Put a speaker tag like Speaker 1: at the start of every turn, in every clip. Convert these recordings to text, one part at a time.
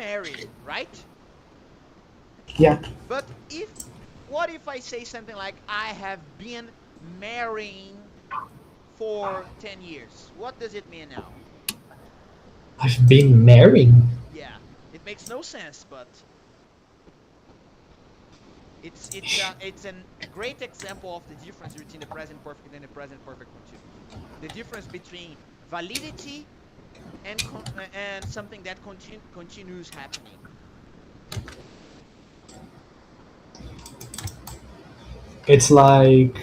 Speaker 1: married, right?
Speaker 2: Yeah.
Speaker 1: But what if I say something like I have been marrying for 10 years? What does it mean now?
Speaker 2: I've been married.
Speaker 1: Yeah, it makes no sense, but it's a great example of the difference between the present perfect and the present perfect continuous. The difference between validity and something that continues happening.
Speaker 2: It's like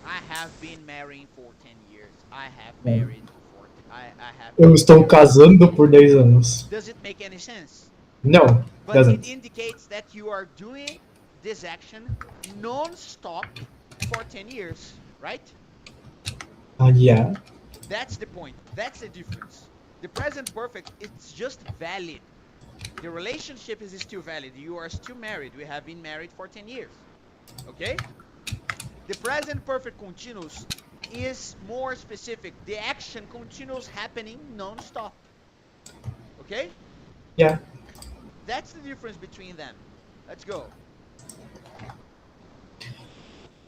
Speaker 1: I have been marrying for 10 years. I have married for I have
Speaker 2: eu
Speaker 1: been
Speaker 2: estou
Speaker 1: married for 10
Speaker 2: casando por
Speaker 1: years.
Speaker 2: 10 anos.
Speaker 1: Does it make any sense?
Speaker 2: No,
Speaker 1: But it
Speaker 2: doesn't.
Speaker 1: indicates that you are doing this action non-stop for 10 years, right?
Speaker 2: Yeah.
Speaker 1: That's the point. That's the difference. The present perfect, it's just valid. The relationship is still valid. You are still married. We have been married for 10 years. Okay? The present perfect continuous is more specific. The action continues happening non-stop. Okay?
Speaker 2: Yeah.
Speaker 1: That's the difference between them. Let's go.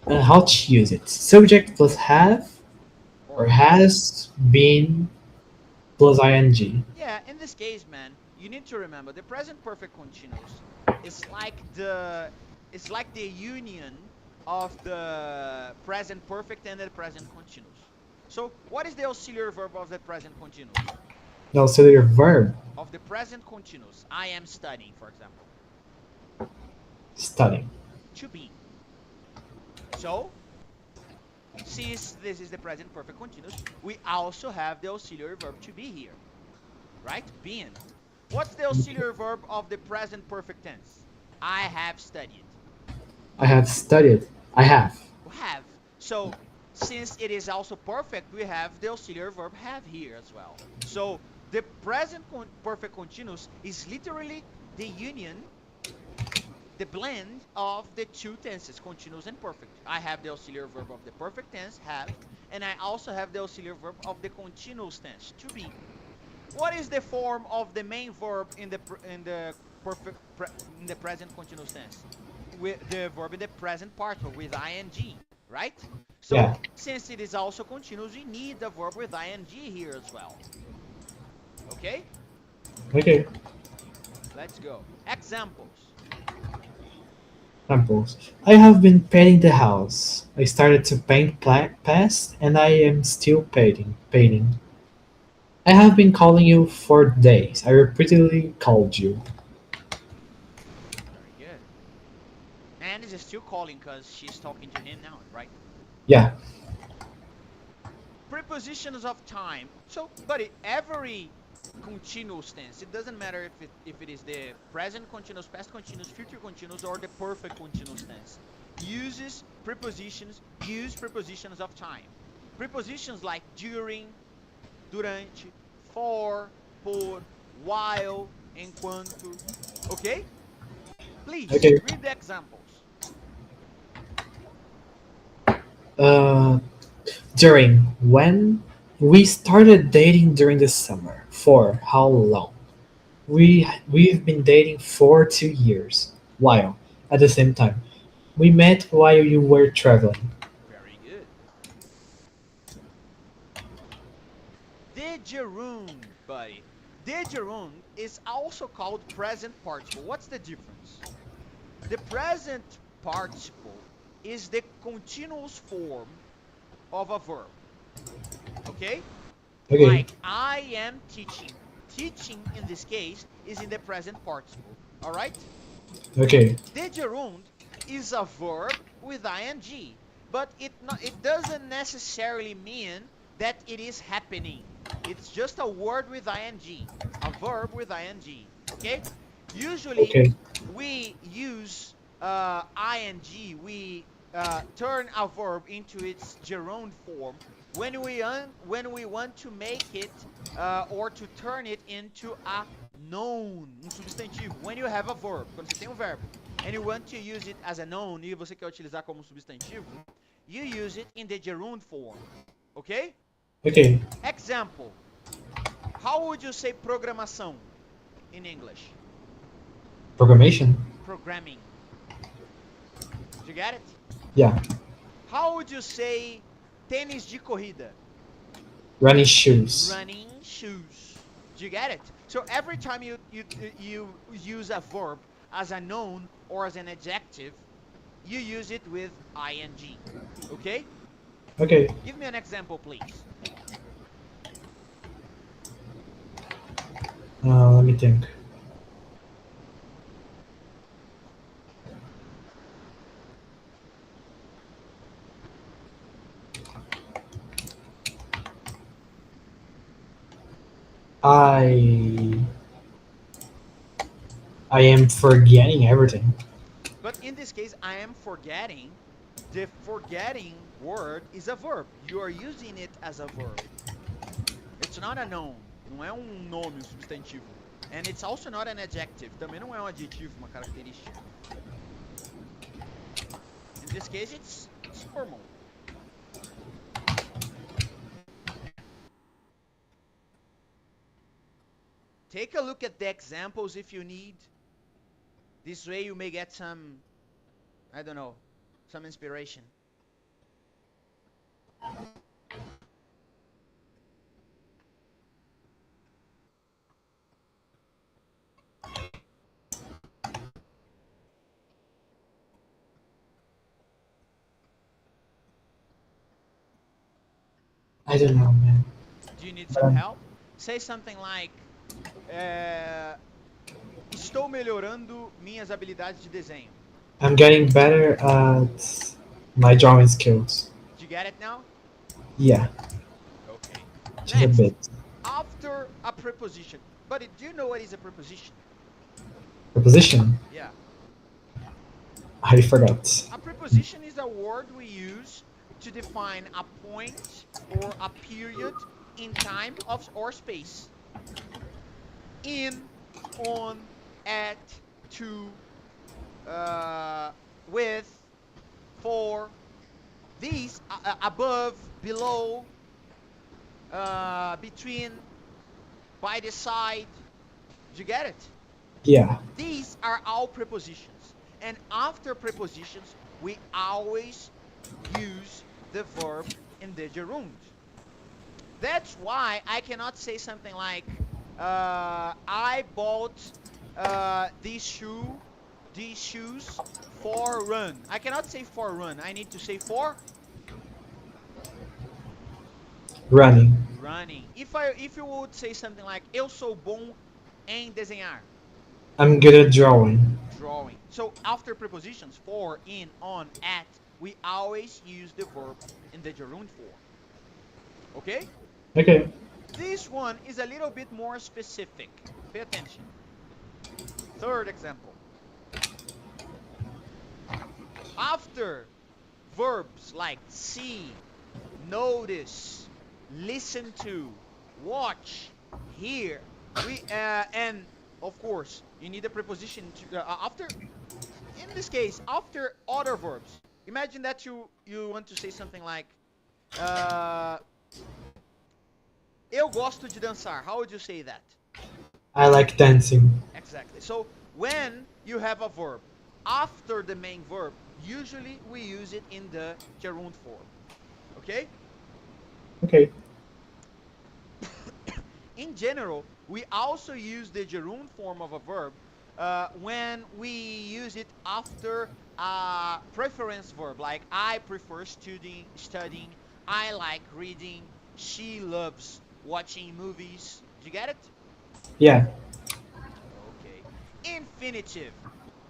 Speaker 2: How to use it? Subject plus have
Speaker 1: Or
Speaker 2: or
Speaker 1: has.
Speaker 2: has been plus ing.
Speaker 1: Yeah, in this case, man, you need to remember the present perfect continuous is like the union of the present perfect and the present continuous. So, what is the auxiliary verb of the present continuous?
Speaker 2: The auxiliary verb
Speaker 1: Of the present continuous. I am studying, for example.
Speaker 2: studying.
Speaker 1: To be. So, since this is the present perfect continuous, we also have the auxiliary verb to be here, right? Being. What's the auxiliary verb of the present perfect tense? I have studied.
Speaker 2: I have studied. I have.
Speaker 1: Have. So, since it is also perfect, we have the auxiliary verb have here as well. So, the present perfect continuous is literally the union, the blend of the two tenses, continuous and perfect. I have the auxiliary verb of the perfect tense, have, and I also have the auxiliary verb of the continuous tense, to be. What is the form of the main verb perfect in the present continuous tense? With the verb in the present particle with ing, right? So
Speaker 2: Yeah.
Speaker 1: since it is also continuous, we need the verb with ing here as well. Okay?
Speaker 2: Okay.
Speaker 1: Let's go. Examples.
Speaker 2: Examples. I have been painting the house. I started to paint past and I am still painting. I have been calling you for days. I repeatedly called you.
Speaker 1: Very good. And is still calling because she's talking to him now, right?
Speaker 2: Yeah.
Speaker 1: Prepositions of time. So, buddy, every continuous tense, it doesn't matter if it is the present continuous, past continuous, future continuous, or the perfect continuous tense, use prepositions of time. Prepositions like during, durante, for, por, while, enquanto. Okay? Please
Speaker 2: Okay.
Speaker 1: read the examples.
Speaker 2: Uh, during when we started dating during the summer. For how long? We've been dating for 2 years. While at the same time, we met while you were traveling.
Speaker 1: Very good. The gerund, buddy. The gerund is also called present participle. What's the difference? The present participle is the continuous form of a verb. Okay?
Speaker 2: Okay.
Speaker 1: Like I am teaching. Teaching in this case is in the present participle. All right?
Speaker 2: Okay.
Speaker 1: The gerund is a verb with ing, but it doesn't necessarily mean that it is happening. It's just a word with ing, a verb with ing. Okay? Usually
Speaker 2: Okay.
Speaker 1: we use ing. We turn a verb into its gerund form when we want to make it or to turn it into a noun, substantivo. When you have a verb, quando você tem um verbo and you want to use it as a noun e você quer utilizar como substantivo, you use it in the gerund form. Okay?
Speaker 2: Okay.
Speaker 1: Example. How would you say programação in English?
Speaker 2: Programmation.
Speaker 1: Programming. Did you get it?
Speaker 2: Yeah.
Speaker 1: How would you say tênis de corrida?
Speaker 2: Running shoes.
Speaker 1: Running shoes. Do you get it? So every time you use a verb as a noun or as an adjective, you use it with ing. Okay?
Speaker 2: Okay.
Speaker 1: Give me an example, please.
Speaker 2: Let me think. I I am forgetting everything.
Speaker 1: But in this case, I am forgetting. The forgetting word is a verb. You are using it as a verb. It's not a noun. Não é um nome, um substantivo. And it's also not an adjective. Também não é um adjetivo, uma característica. In this case, it's formal. Take a look at the examples if you need. This way you may get some, I don't know, some inspiration.
Speaker 2: I don't know, man.
Speaker 1: Do you need some help? Say something like, estou melhorando minhas habilidades de desenho.
Speaker 2: I'm getting better at my drawing skills.
Speaker 1: Did you get it now?
Speaker 2: Yeah,
Speaker 1: Okay.
Speaker 2: just a
Speaker 1: Next,
Speaker 2: bit.
Speaker 1: after a preposition. But do you know what is a preposition?
Speaker 2: Preposition.
Speaker 1: Yeah.
Speaker 2: I forgot.
Speaker 1: A preposition is a word we use to define a point or a period in time or space. In, on, at, to, with, for, these, above, below, between, by the side. Did you get it?
Speaker 2: Yeah.
Speaker 1: These are all prepositions. And after prepositions, we always use the verb in the gerund. That's why I cannot say something like, I bought these shoes for run. I cannot say for run. I need to say for
Speaker 2: Running.
Speaker 1: running. If you would say something like, eu sou bom em desenhar.
Speaker 2: I'm good at drawing.
Speaker 1: Drawing. So after prepositions, for, in, on, at, we always use the verb in the gerund form. Okay?
Speaker 2: Okay.
Speaker 1: This one is a little bit more specific. Pay attention. Third example. After verbs like see, notice, listen to, watch, hear, and of course, you need a preposition to, after. In this case, after other verbs. Imagine that you want to say something like, eu gosto de dançar. How would you say that?
Speaker 2: I like dancing.
Speaker 1: Exactly. So when you have a verb after the main verb, usually we use it in the gerund form. Okay?
Speaker 2: Okay.
Speaker 1: In general, we also use the gerund form of a verb when we use it after a preference verb, like I prefer studying, I like reading, she loves watching movies. Did you get it?
Speaker 2: Yeah.
Speaker 1: Okay. Infinitive.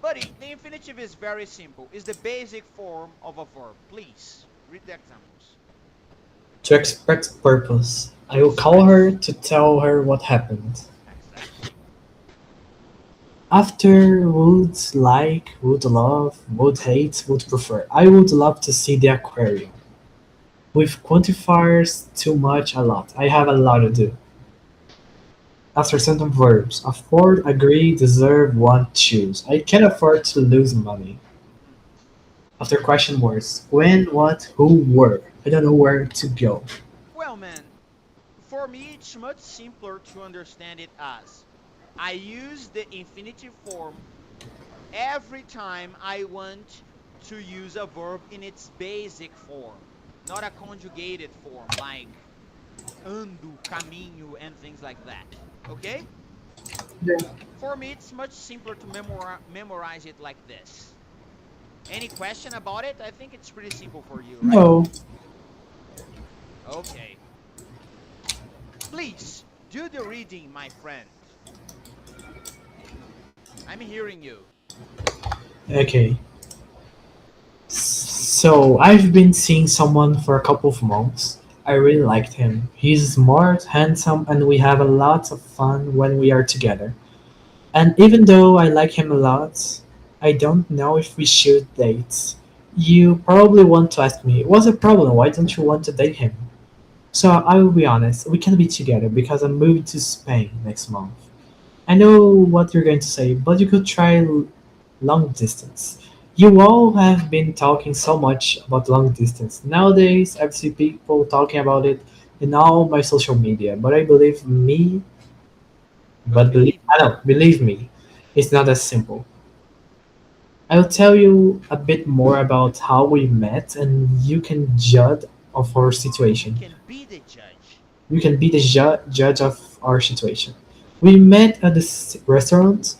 Speaker 1: Buddy, the infinitive is very simple. It's the basic form of a verb. Please, read the examples.
Speaker 2: To express purpose. I will call her to tell her what happened.
Speaker 1: Exactly.
Speaker 2: After would like, would love, would hate, would prefer. I would love to see the aquarium. With quantifiers too much, a lot. I have a lot to do. After certain verbs. Afford, agree, deserve, want, choose. I can't afford to lose money.
Speaker 1: Hmm.
Speaker 2: After question words. When, what, who, where. I don't know where to go.
Speaker 1: Well, man, for For me, it's much simpler to understand it as I use the infinitive form every time I want to use a verb in its basic form, not a conjugated form like ando, caminho, and things like that. Okay?
Speaker 2: Yeah.
Speaker 1: For me, it's much simpler to memorize it like this. Any question about it? I think it's pretty simple for you, right?
Speaker 2: No.
Speaker 1: Okay. Please do the reading, my friend. I'm hearing you.
Speaker 2: Okay. So I've been seeing someone for a couple of months. I really liked him. He's smart, handsome, and we have a lot of fun when we are together. And even though I like him a lot, I don't know if we should date. You probably want to ask me, what's the problem? Why don't you want to date him? So I will be honest, we can be together because I'm moving to Spain next month. I know what you're going to say, but you could try long distance. You all have been talking so much about long distance. Nowadays, I see people talking about it in all my social media, but I believe me,
Speaker 1: But believe
Speaker 2: I
Speaker 1: me,
Speaker 2: don't believe me, it's not as simple. I'll tell you a bit more about how we met, and you can judge of our
Speaker 1: you
Speaker 2: situation.
Speaker 1: can be the judge.
Speaker 2: You can be the judge of our situation. We met at this restaurant.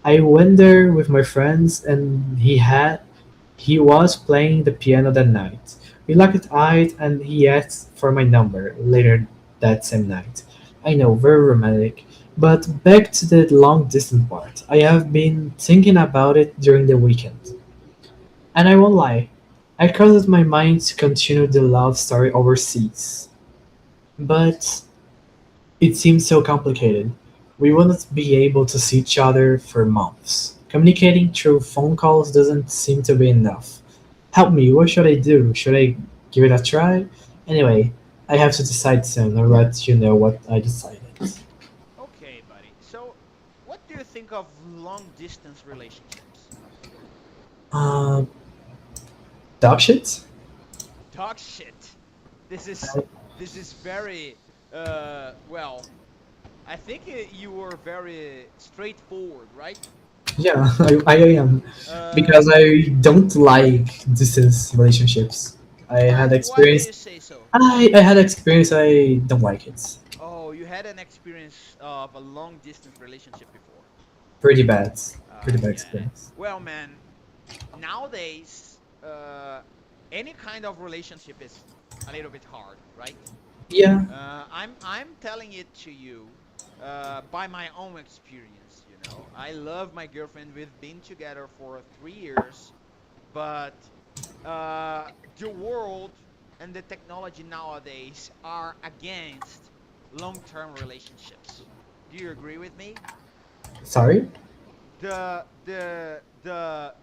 Speaker 2: I went there with my friends, and he was playing the piano that night. We locked eyes, and he asked for my number later that same night. I know, very romantic. But back to the long distance part. I have been thinking about it during the weekend. And I won't lie, I crossed my mind to continue the love story overseas. But it seems so complicated. We wouldn't be able to see each other for months. Communicating through phone calls doesn't seem to be enough. Help me, what should I do? Should I give it a try? Anyway, I have to decide soon. I'll let you know what I decided.
Speaker 1: Okay, buddy. So, what do you think of long distance relationships?
Speaker 2: Uh, dog shit?
Speaker 1: Dog shit. This is this is very well, I think you were very straightforward, right?
Speaker 2: Yeah, I am.
Speaker 1: Uh,
Speaker 2: Because I don't like distance relationships. I had
Speaker 1: why do
Speaker 2: experience.
Speaker 1: you say so?
Speaker 2: I had experience. I don't like it.
Speaker 1: Oh, you had an experience of a long distance relationship before.
Speaker 2: Pretty bad. Pretty
Speaker 1: I
Speaker 2: bad
Speaker 1: get it.
Speaker 2: experience.
Speaker 1: Well, man, nowadays, any kind of relationship is a little bit hard, right?
Speaker 2: Yeah.
Speaker 1: I'm telling it to you by my own experience. You know, I love my girlfriend. We've been together for 3 years, but uh, the world and the technology nowadays are against long-term relationships. Do you agree with me?
Speaker 2: Sorry.
Speaker 1: The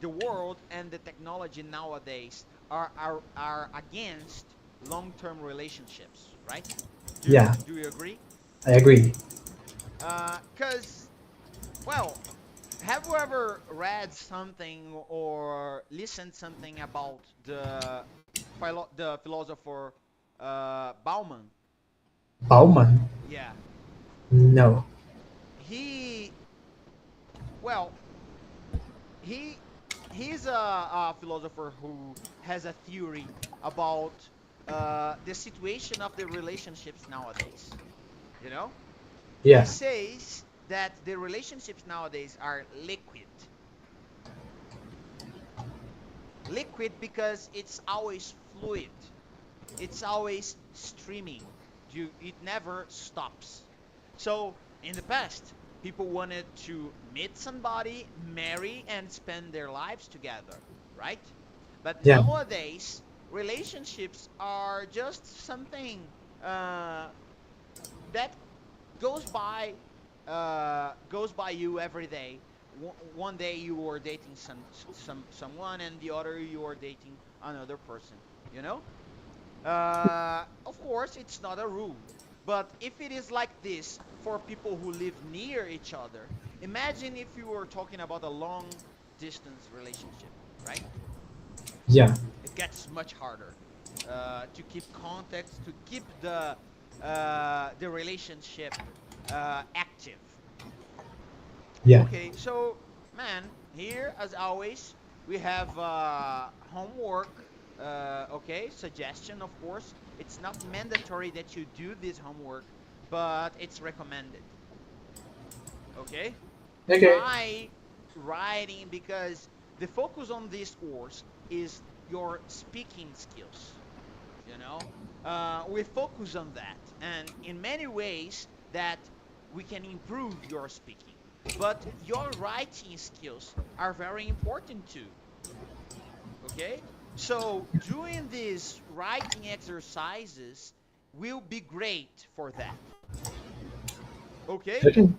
Speaker 1: world and the technology nowadays are against long-term relationships, right?
Speaker 2: Yeah,
Speaker 1: Do you agree?
Speaker 2: I agree.
Speaker 1: Because well, have you ever read something or listened something about the philosopher Bauman?
Speaker 2: Bauman?
Speaker 1: Yeah,
Speaker 2: No.
Speaker 1: he well he he's a philosopher who has a theory about the situation of the relationships nowadays. You know, he
Speaker 2: Yeah.
Speaker 1: says that the relationships nowadays are liquid because it's always fluid, it's always streaming. It never stops. So in the past, people wanted to meet somebody, marry, and spend their lives together, right? But
Speaker 2: Yeah.
Speaker 1: nowadays, relationships are just something that goes by goes by you every day. One day you are dating someone, and the other you are dating another person. You know, of course, it's not a rule. But if it is like this for people who live near each other, imagine if you were talking about a long distance relationship, right?
Speaker 2: Yeah.
Speaker 1: It gets much harder to keep context, to keep the relationship active.
Speaker 2: Yeah.
Speaker 1: Okay, so man, here as always, we have homework. Okay, suggestion, of course. It's not mandatory that you do this homework, but it's recommended. Okay,
Speaker 2: Okay.
Speaker 1: try writing because the focus on this course is your speaking skills. You know, we focus on that, and in many ways that we can improve your speaking. But your writing skills are very important too. Okay, so doing these writing exercises will be great for that. Okay,
Speaker 2: Okay.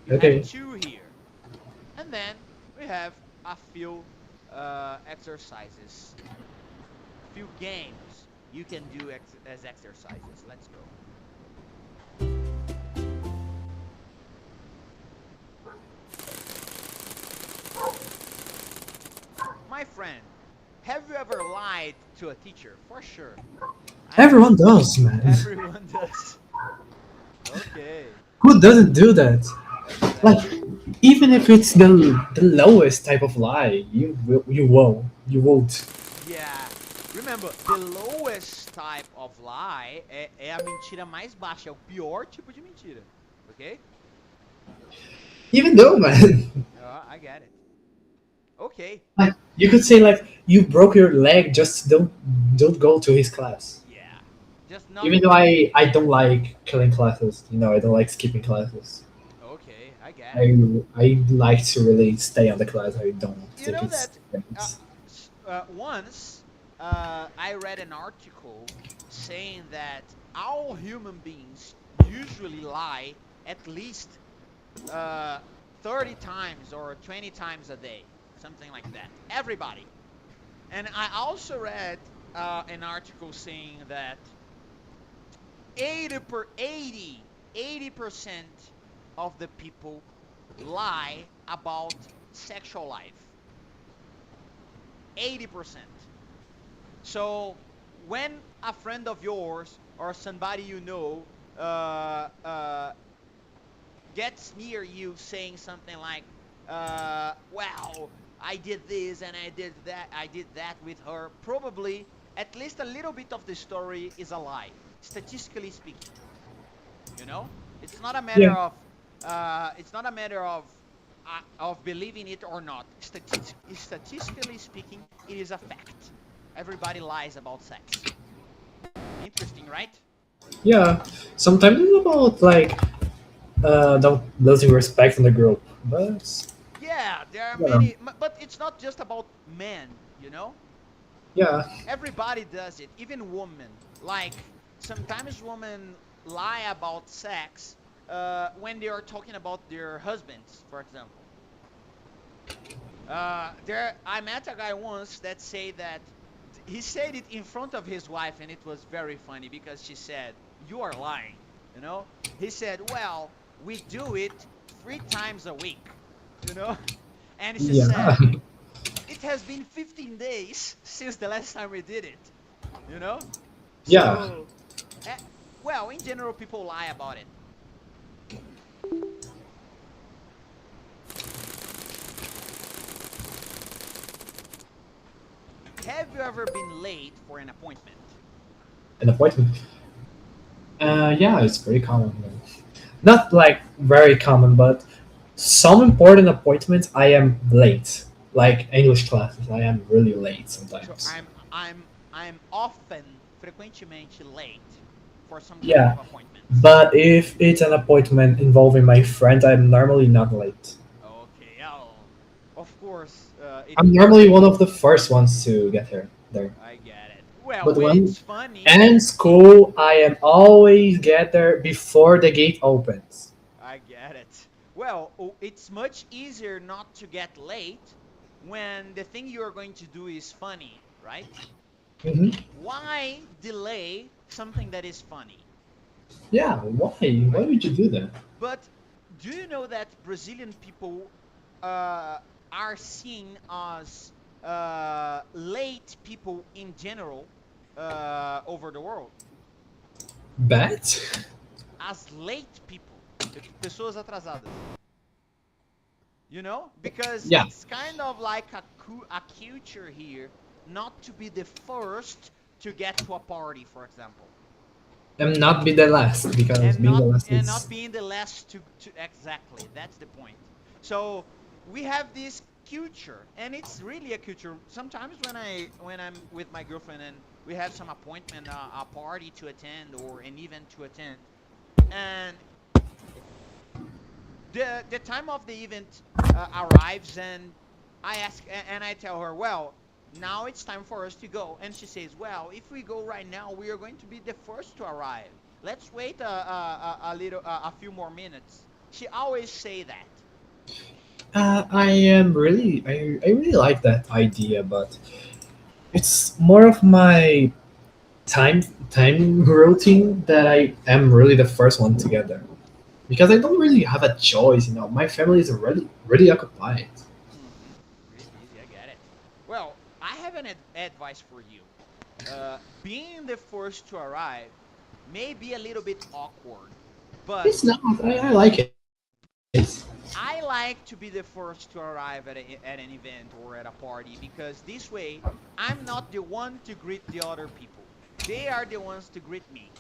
Speaker 1: you have
Speaker 2: Okay.
Speaker 1: two here, and then we have a few exercises, few games you can do as exercises. Let's go. My friend, have you ever lied to a teacher? For sure. I know
Speaker 2: Everyone does, man.
Speaker 1: everyone does. Okay,
Speaker 2: Who doesn't do that? Like,
Speaker 1: exactly.
Speaker 2: even if it's the lowest type of lie, you won't.
Speaker 1: Yeah. Remember, the lowest type of lie é a mentira mais baixa, é o pior tipo de mentira. Okay?
Speaker 2: Even though, man,
Speaker 1: I get it. Okay.
Speaker 2: like you could say like you broke your leg, just don't go to his class.
Speaker 1: Yeah. Just not.
Speaker 2: Even though I don't like killing classes, I don't like skipping classes.
Speaker 1: Okay, I get it.
Speaker 2: I like to really stay on the class. I don't
Speaker 1: You
Speaker 2: think
Speaker 1: know
Speaker 2: it's
Speaker 1: that uh,
Speaker 2: things.
Speaker 1: once I read an article saying that all human beings usually lie at least uh, 30 times or 20 times a day, something like that. Everybody. And I also read an article saying that 80% of the people lie about sexual life. 80%. So when a friend of yours or somebody you know gets near you saying something like, "Well, I did this and I did that with her," probably at least a little bit of the story is a lie, statistically speaking. You know, it's not a matter
Speaker 2: Yeah,
Speaker 1: of believing it or not. Statistically speaking, it is a fact. Everybody lies about sex. Interesting, right?
Speaker 2: yeah. Sometimes it's about like don't losing respect in the group, but
Speaker 1: Yeah, there are
Speaker 2: yeah,
Speaker 1: many, but it's not just about men, you know?
Speaker 2: yeah,
Speaker 1: Everybody does it, even women. Like, sometimes women lie about sex when they are talking about their husbands, for example. I met a guy once that said that he said it in front of his wife, and it was very funny because she said, "You are lying." You know, he said, "Well, we do it 3 times a week." You know, and she
Speaker 2: yeah,
Speaker 1: said, "It has been 15 days since the last time we did it." You know,
Speaker 2: yeah.
Speaker 1: so eh, well, in general, people lie about it. Have you ever been late for an appointment?
Speaker 2: An appointment. Yeah, it's pretty common. Not like very common, but some important appointments I am late. Like English classes, I am really late
Speaker 1: So
Speaker 2: sometimes.
Speaker 1: I'm often frequentemente late for some kind
Speaker 2: Yeah,
Speaker 1: of appointments.
Speaker 2: but if it's an appointment involving my friend, I'm normally not late.
Speaker 1: Okay, oh, of course, it
Speaker 2: I'm normally one of the first ones to get here there.
Speaker 1: I get it. Well,
Speaker 2: But
Speaker 1: when
Speaker 2: when
Speaker 1: it's funny,
Speaker 2: and school, I am always get there before the gate opens.
Speaker 1: I get it. Well, it's much easier not to get late when the thing you are going to do is funny, right?
Speaker 2: Hmm.
Speaker 1: Why delay something that is funny,
Speaker 2: Yeah, why? Why
Speaker 1: right?
Speaker 2: would you do that?
Speaker 1: But do you know that Brazilian people uh, are seen as late people in general over the world?
Speaker 2: Bet?
Speaker 1: As late people, pessoas atrasadas. You know, because
Speaker 2: Yeah,
Speaker 1: it's kind of like a culture here not to be the first to get to a party, for example,
Speaker 2: and not be the last because
Speaker 1: and
Speaker 2: being the
Speaker 1: not
Speaker 2: last
Speaker 1: and not
Speaker 2: is
Speaker 1: being the last to exactly. That's the point. So we have this culture, and it's really a culture. Sometimes when I'm with my girlfriend and we have some appointment, a party to attend or an event to attend, and the time of the event arrives, and I ask and I tell her, well, now it's time for us to go, and she says, well, if we go right now, we are going to be the first to arrive. Let's wait a little, a few more minutes. She always say that.
Speaker 2: I really like that idea, but it's more of my time time routine that I am really the first one to get there because I don't really have a choice. You know, my family is really occupied.
Speaker 1: Really busy, I get it. Well, I have an advice for you. Being the first to arrive may be a little bit awkward, but
Speaker 2: It's not. I like it.
Speaker 1: I like to be the first to arrive at an event or at a party because this way I'm not the one to greet the other people. They are the ones to greet me.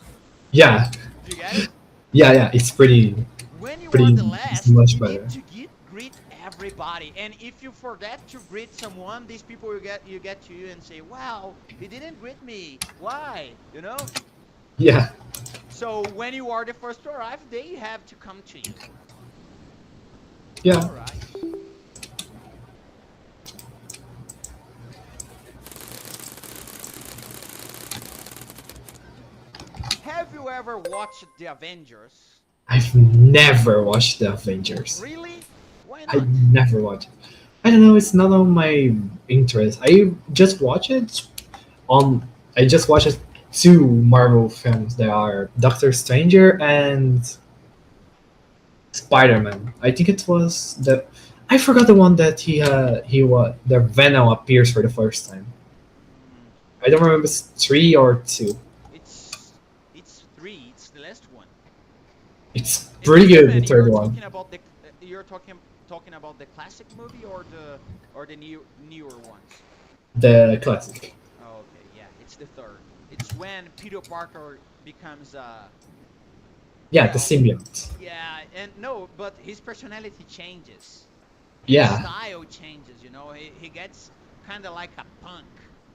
Speaker 2: Yeah,
Speaker 1: Do you get it?
Speaker 2: yeah. It's
Speaker 1: When you are
Speaker 2: pretty
Speaker 1: the last,
Speaker 2: much
Speaker 1: you need
Speaker 2: better.
Speaker 1: to greet everybody. And if you forget to greet someone, these people will get to you and say, "Wow, he didn't greet me. Why?" You know?
Speaker 2: Yeah,
Speaker 1: So when you are the first to arrive, they have to come to you.
Speaker 2: yeah.
Speaker 1: All right. Have you ever watched The Avengers?
Speaker 2: I've never watched the Avengers.
Speaker 1: Really? Why
Speaker 2: I
Speaker 1: not?
Speaker 2: never watched. I don't know. It's not on my interest. I just watch it on. I just watched two Marvel films. They are Doctor Stranger and Spider Man. I think it was the. I forgot the one that he was the Venom appears for the first time.
Speaker 1: Mm,
Speaker 2: I don't remember if it's three or two.
Speaker 1: it's three. It's the last one.
Speaker 2: It's
Speaker 1: And
Speaker 2: pretty good. The
Speaker 1: even
Speaker 2: third
Speaker 1: you're
Speaker 2: one,
Speaker 1: talking about talking about the classic movie or the newer ones.
Speaker 2: the classic.
Speaker 1: Oh, okay, yeah, it's the third. It's when Peter Parker becomes
Speaker 2: Yeah, the
Speaker 1: well,
Speaker 2: symbiote.
Speaker 1: yeah, and no, but his personality changes. His
Speaker 2: Yeah,
Speaker 1: style changes, you know. He gets kind of like a punk,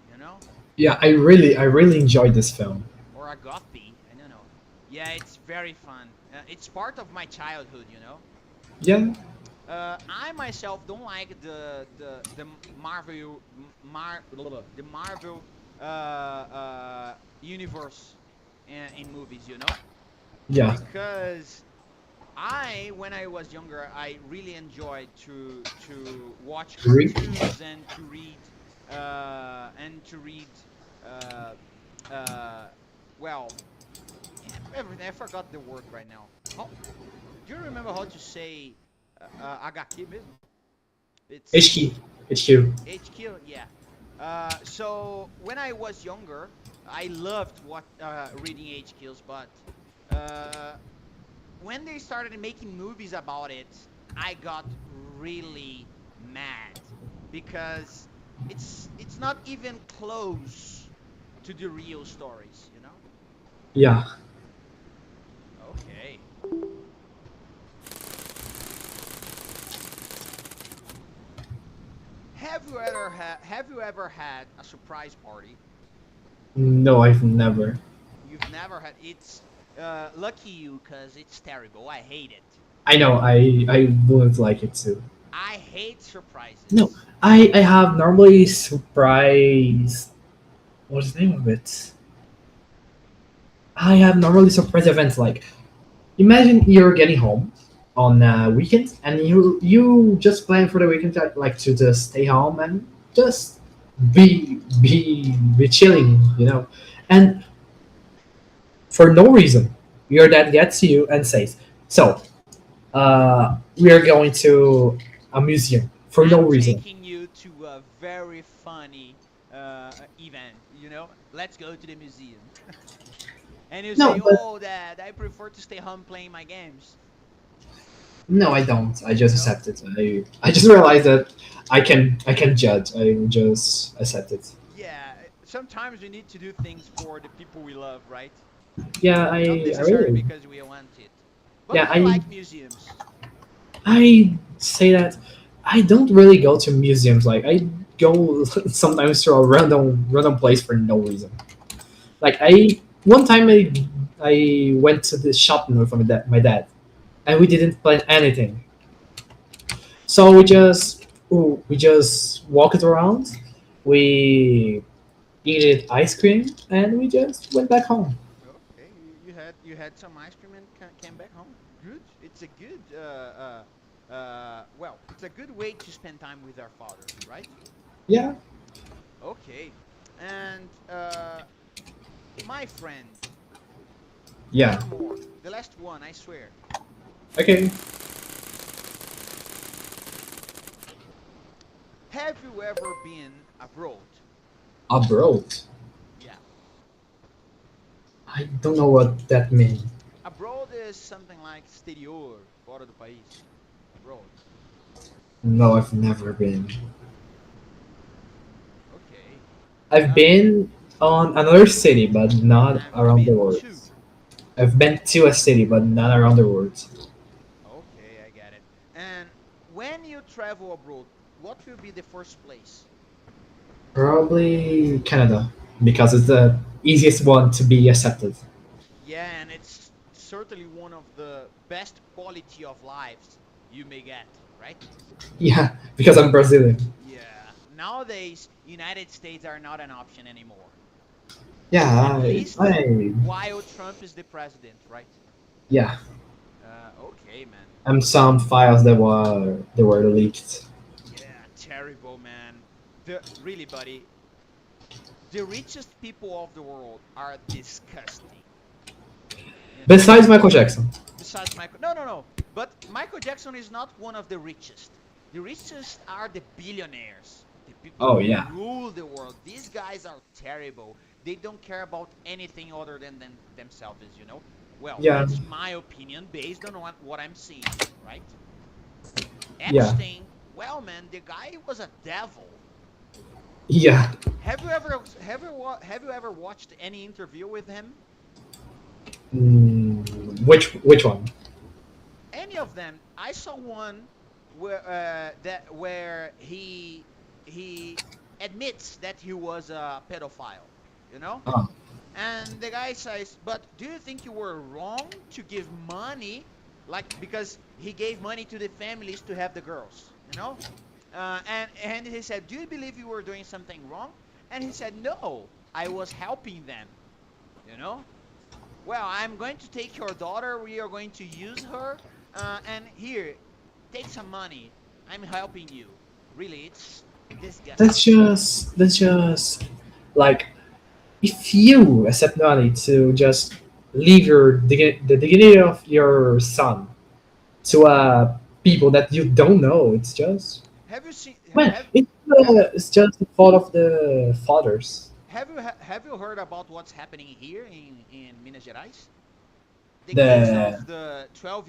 Speaker 1: you know,
Speaker 2: yeah. I really enjoyed this film.
Speaker 1: or a gothy. I don't know. Yeah, it's very fun. It's part of my childhood, you know.
Speaker 2: Yeah,
Speaker 1: I myself don't like the Marvel the Marvel universe in movies, you know,
Speaker 2: yeah.
Speaker 1: because when I was younger, I really enjoyed to watch
Speaker 2: Rick.
Speaker 1: cartoons and to read uh, uh, well, everything. I forgot the word right now. How do you remember how to say HQ mesmo? It's
Speaker 2: HQ. HQ.
Speaker 1: HQ, yeah. So when I was younger, I loved what reading HQs, but uh, when they started making movies about it, I got really mad because it's not even close to the real stories, you know?
Speaker 2: Yeah.
Speaker 1: Okay. Have you ever had a surprise party?
Speaker 2: No, I've never.
Speaker 1: You've never had. It's lucky you, cause it's terrible. I hate it.
Speaker 2: I know. I wouldn't like it too.
Speaker 1: I hate
Speaker 2: No,
Speaker 1: surprises.
Speaker 2: I have normally surprise. What's the name of it? I have normally surprise events like imagine you're getting home on a weekend and you just plan for the weekend like to just stay home and just be chilling, you know, and for no reason your dad gets you and says, so we are going to a museum for no
Speaker 1: I'm
Speaker 2: reason.
Speaker 1: taking you to a very funny event. You know, let's go to the museum. And you
Speaker 2: No,
Speaker 1: say,
Speaker 2: but
Speaker 1: "Oh, Dad, I prefer to stay home playing my games."
Speaker 2: no, I don't. I just
Speaker 1: No?
Speaker 2: accept it. I just realized that I can judge. I just accept it.
Speaker 1: Yeah, sometimes we need to do things for the people we love, right?
Speaker 2: Yeah,
Speaker 1: Not
Speaker 2: I
Speaker 1: necessarily
Speaker 2: really
Speaker 1: because we want it. But
Speaker 2: yeah
Speaker 1: do you like museums?
Speaker 2: I say that I don't really go to museums. Like I go sometimes to a random place for no reason. Like I one time I went to the shopping with my dad, and we didn't plan anything. So we just walked around. We eated ice cream, and we just went back home.
Speaker 1: Okay, you had some ice cream and came back home. Good. It's a good well, it's a good way to spend time with our fathers, right?
Speaker 2: Yeah,
Speaker 1: Okay. And my friend,
Speaker 2: yeah.
Speaker 1: one more, the last one, I swear.
Speaker 2: Okay.
Speaker 1: Have you ever been abroad?
Speaker 2: Abroad.
Speaker 1: Yeah.
Speaker 2: I don't know what that means.
Speaker 1: Abroad is something like exterior, fora do país. Abroad.
Speaker 2: No, I've never been.
Speaker 1: Okay.
Speaker 2: I've
Speaker 1: Uh,
Speaker 2: been on another city, but not
Speaker 1: I've
Speaker 2: around the
Speaker 1: been
Speaker 2: world.
Speaker 1: to.
Speaker 2: I've been to a city, but not around the world.
Speaker 1: Okay, I get it. And when you travel abroad, what will be the first place?
Speaker 2: Probably Canada, because it's the easiest one to be accepted.
Speaker 1: Yeah, and it's certainly one of the best quality of lives you may get, right?
Speaker 2: Yeah, because I'm Brazilian.
Speaker 1: Yeah. Nowadays, United States are not an option anymore.
Speaker 2: Yeah,
Speaker 1: At least
Speaker 2: I
Speaker 1: while Trump is the president, right?
Speaker 2: yeah,
Speaker 1: Okay, man.
Speaker 2: some files that were leaked.
Speaker 1: Yeah, terrible, man. The really, buddy, the richest people of the world are disgusting. You know,
Speaker 2: Besides Michael Jackson.
Speaker 1: besides Michael. No, no, no. But Michael Jackson is not one of the richest. The richest are the billionaires, the people
Speaker 2: Oh
Speaker 1: who
Speaker 2: yeah,
Speaker 1: rule the world. These guys are terrible. They don't care about anything other than themselves, you know? Well,
Speaker 2: yeah,
Speaker 1: that's my opinion based on what I'm seeing, right?
Speaker 2: yeah,
Speaker 1: Epstein, well, man, the guy was a devil.
Speaker 2: yeah.
Speaker 1: Have you ever watched any interview with him?
Speaker 2: Which one?
Speaker 1: Any of them? I saw one where he admits that he was a pedophile, you know?
Speaker 2: Oh,
Speaker 1: And the guy says, "But do you think you were wrong to give money, like because he gave money to the families to have the girls, you know?" And he said, "Do you believe you were doing something wrong?" And he said, "No, I was helping them, you know." Well, I'm going to take your daughter. We are going to use her, and here, take some money. I'm helping you. Really, it's
Speaker 2: that's
Speaker 1: disgusting.
Speaker 2: just like if you accept money to just leave the dignity of your son to people that you don't know, it's just
Speaker 1: Have you seen?
Speaker 2: well,
Speaker 1: Have have
Speaker 2: it's just the fault of the fathers.
Speaker 1: have you heard about what's happening here in Minas Gerais? The case
Speaker 2: The
Speaker 1: of the 12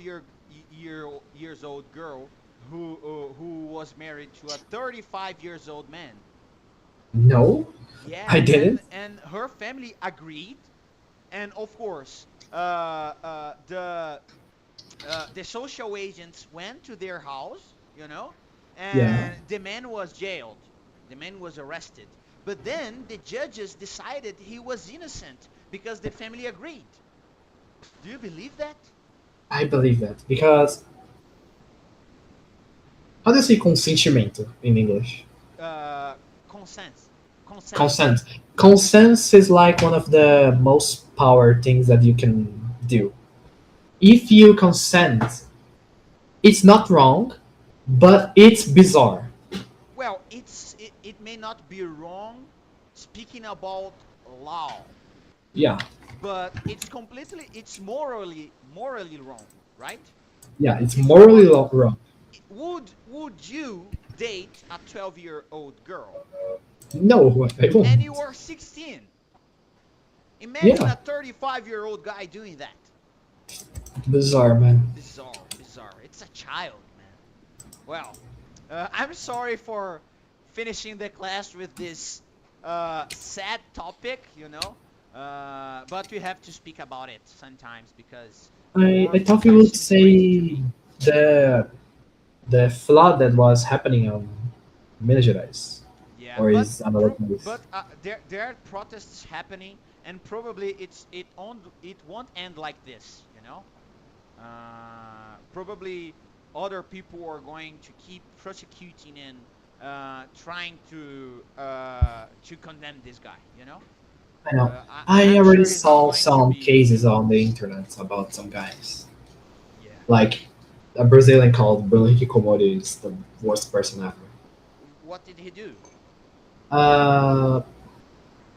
Speaker 1: years old girl who was married to a 35 years old man.
Speaker 2: no, I
Speaker 1: Yeah, and
Speaker 2: didn't.
Speaker 1: and her family agreed, and of course, the social agents went to their house,
Speaker 2: Yeah,
Speaker 1: and the man was jailed. The man was arrested. But then the judges decided he was innocent because the family agreed. Do you believe that?
Speaker 2: I believe that because how do you say consentimento in English?
Speaker 1: Uh, consent. Consent.
Speaker 2: Consent. Consent is like one of the most power things that you can do. If you consent, it's not wrong, but it's bizarre.
Speaker 1: Well, it may not be wrong speaking about law,
Speaker 2: Yeah,
Speaker 1: but it's morally wrong, right?
Speaker 2: yeah, it's
Speaker 1: If you
Speaker 2: morally
Speaker 1: want,
Speaker 2: wrong.
Speaker 1: would you date a 12-year-old girl
Speaker 2: No, I
Speaker 1: and you
Speaker 2: won't.
Speaker 1: are 16? Imagine
Speaker 2: Yeah,
Speaker 1: a 35-year-old guy doing that.
Speaker 2: bizarre, man.
Speaker 1: Bizarre, bizarre. It's a child, man. Well, I'm sorry for finishing the class with this sad topic, but we have to speak about it sometimes because
Speaker 2: I thought you
Speaker 1: time
Speaker 2: would
Speaker 1: seems crazy to me.
Speaker 2: say the the flood that was happening on Minas Gerais,
Speaker 1: Yeah,
Speaker 2: or is another place.
Speaker 1: there are protests happening, and probably it won't end like this, probably other people are going to keep prosecuting and trying to condemn this guy.
Speaker 2: I know. I
Speaker 1: I'm
Speaker 2: already
Speaker 1: sure he's not
Speaker 2: saw
Speaker 1: going to
Speaker 2: some
Speaker 1: be.
Speaker 2: cases on the internet about some guys.
Speaker 1: Yeah.
Speaker 2: Like a Brazilian called Bruno Hikikomori is the worst person ever.
Speaker 1: What did he do?
Speaker 2: Uh,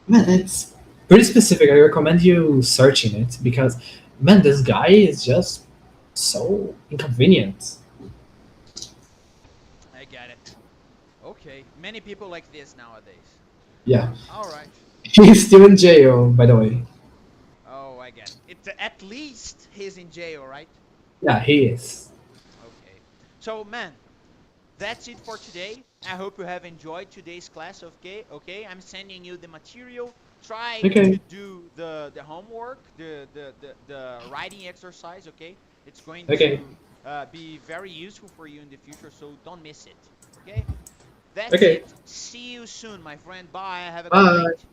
Speaker 2: man, it's pretty specific. I recommend you searching it because, man, this guy is just so inconvenient.
Speaker 1: I get it. Okay, many people like this nowadays.
Speaker 2: Yeah,
Speaker 1: All right.
Speaker 2: he's still in jail, by the way.
Speaker 1: Oh, I get it. At least he's in jail, right?
Speaker 2: Yeah, he is.
Speaker 1: Okay. So, man, that's it for today. I hope you have enjoyed today's class. Okay. I'm sending you the material. Try to
Speaker 2: Okay,
Speaker 1: do the homework, the writing exercise. Okay, it's going
Speaker 2: okay,
Speaker 1: to be very useful for you in the future. So don't miss it. Okay. That's
Speaker 2: okay.
Speaker 1: it. See you soon, my friend. Bye. Have a good
Speaker 2: Bye.
Speaker 1: night.